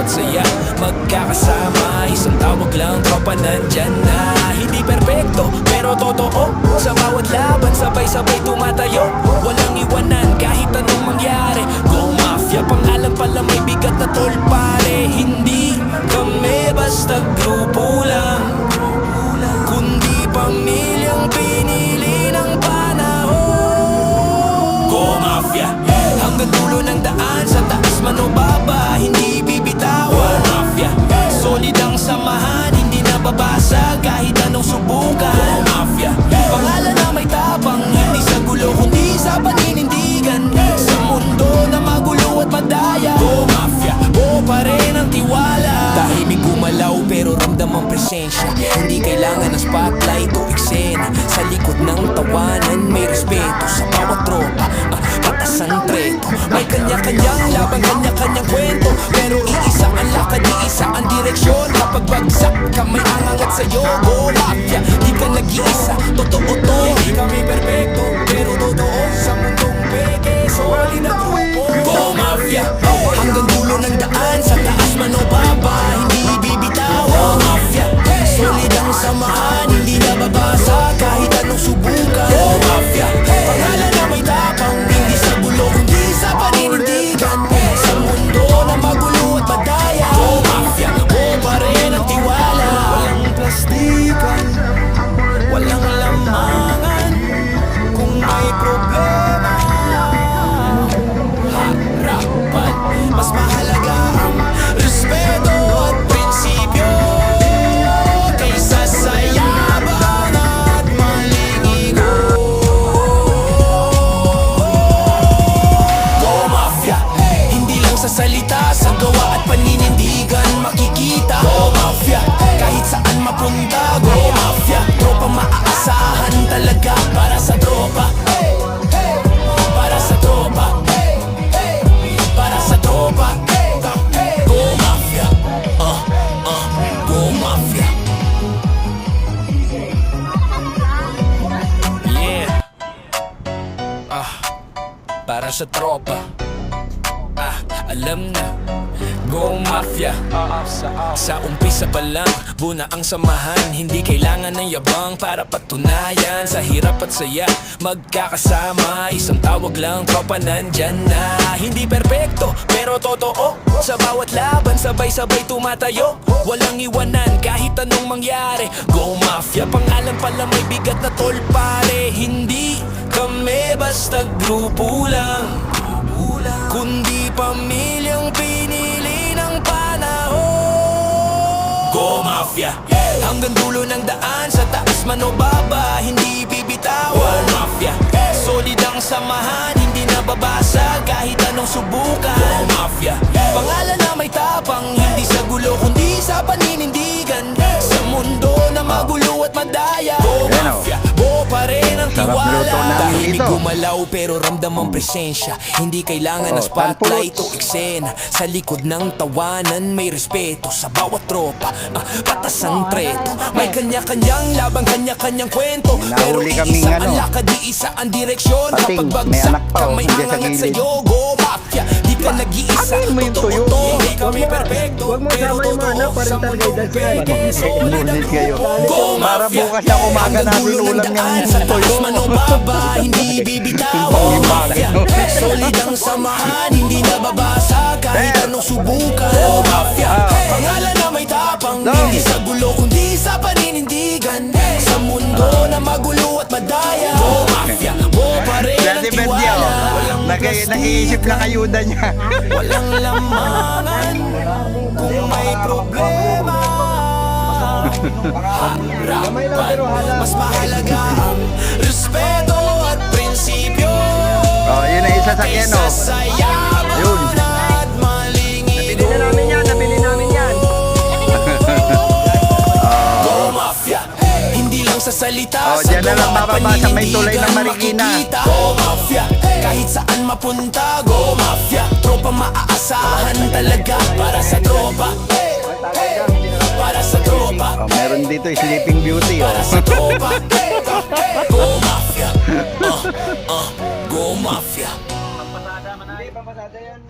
at saya magkakasama. Isang tawag lang, tropa nandyan na. Hindi perpekto, pero totoo. Sa bawat laban, sabay-sabay tumatayo. Walang iwanan kahit anong mangyari. Go Mafia, pangalan pala may bigat na tol pare. Hindi kami basta grupo lang, kundi pamilyang pinili ng panahon. Go Mafia, hanggang dulo ng daan, sa taas man o baba, hindi bibitawan. Go Mafia, solid ang samahan, hindi nababasa kahit anong subukan. Go Mafia, pangalan na may tapang, hindi sa gulo kundi sa paninindigan. Sa mundo na magulo at madaya, Go Mafia, buo pa rin ang tiwala. Tahimik gumalaw pero ramdam ang presensya. Hindi kailangan ng spotlight o eksena. Sa likod ng tawanan may respeto. Sa bawat tropa, patas ang treto. May kanya-kanyang laban, kanya-kanyang kwento, pero iisa ang lakad, iisa ang direksyon. Kapag bagsak ka may angangat sa'yo. Go Mafia, di ka nag-iisa, totoo to. Hindi kami perfecto, pero totoo. Sa mundong peke, solid na grupo. Go Mafia, hanggang dulo ng daan, sa taas man o baba, hindi bibitaw. Go Mafia, solid ang samahan, hindi nababasa kahit anong subukan. Go Mafia, pangalan na may tapang, hindi sa gulo kundi sa paninindigan. Sa mundo na magulo at madaya, Go Mafia, buo pa rin ang tiwala. Walang plastikan, walang lamangan. Kung may problema, harapan. Mas mahalaga ang respeto at prinsipyo kaysa sa yaman at malingigo. Go Mafia, hindi lang sa salita, sa gawa at paninindigan makikita. Go Mafia, kahit saan mapunta. Go Mafia, tropa maaasahan talaga. Para sa tropa, para sa tropa, para sa tropa. Go Mafia, Go Mafia. Yeah, para sa tropa. Alam na, Go Mafia. Sa umpisa pa lang, buna ang samahan. Hindi kailangan ng yabang para patunayan. Sa hirap at saya, magkakasama. Isang tawag lang, tropa nandyan na. Hindi perpekto, pero totoo. Sa bawat laban, sabay-sabay tumatayo. Walang iwanan kahit anong mangyari. Go Mafia, pangalan pala may bigat na tol pare. Hindi kami basta grupo lang, kundi pamilyang pinili ng panahon. Go Mafia, hanggang dulo ng daan, sa taas man o baba, hindi bibitawan. Go Mafia, solid ang samahan, hindi nababasa kahit anong subukan. Go Mafia, pangalan na may tapang, hindi sa gulo kundi sa paninindigan. Sa mundo na magulo at madaya, Go Mafia, buo pa rin ang tiwala. Tahimik gumalaw pero ramdam ang presensya. Hindi kailangan ng spotlight o eksena. Sa likod ng tawanan may respeto. Sa bawat tropa, patas ang treto. May kanya-kanyang laban, kanya-kanyang kwento, pero iisa ang lakad, iisa ang direksyon. Kapag bagsak ka may angangat sa'yo. Go Mafia, di ka nag-iisa, totoo to. Hindi kami perfecto, pero totoo. Sa mundong peke, solid ang grupo. Go Mafia, hanggang dulo ng daan, sa taas man o baba, hindi bibitaw. Go Mafia, solid ang samahan, hindi nababasa kahit anong subukan. Go Mafia, pangalan na may tapang, hindi sa gulo kundi sa paninindigan. Sa mundo na magulo at madaya, Go Mafia, buo pa rin ang tiwala. Nag-iisip lang ayuda niya. Walang lamangan kung may problema. Harapan, mas mahalaga ang respeto at prinsipyo. Yun na yung sasakyan, kaysa sa yaman at malingigo. Nabili namin yan. Go Mafia, hindi lang sa salita, sa dyan na lang gawa at mababasa, may tulay ng paninindigan Marikina. makikita. Go Mafia, kahit saan mapunta. Go Mafia, tropa maaasahan talaga. Para sa tropa, para sa tropa, Meron dito Sleeping Beauty. para sa tropa. Go Mafia, Go Mafia. Hindi, pampasada yan.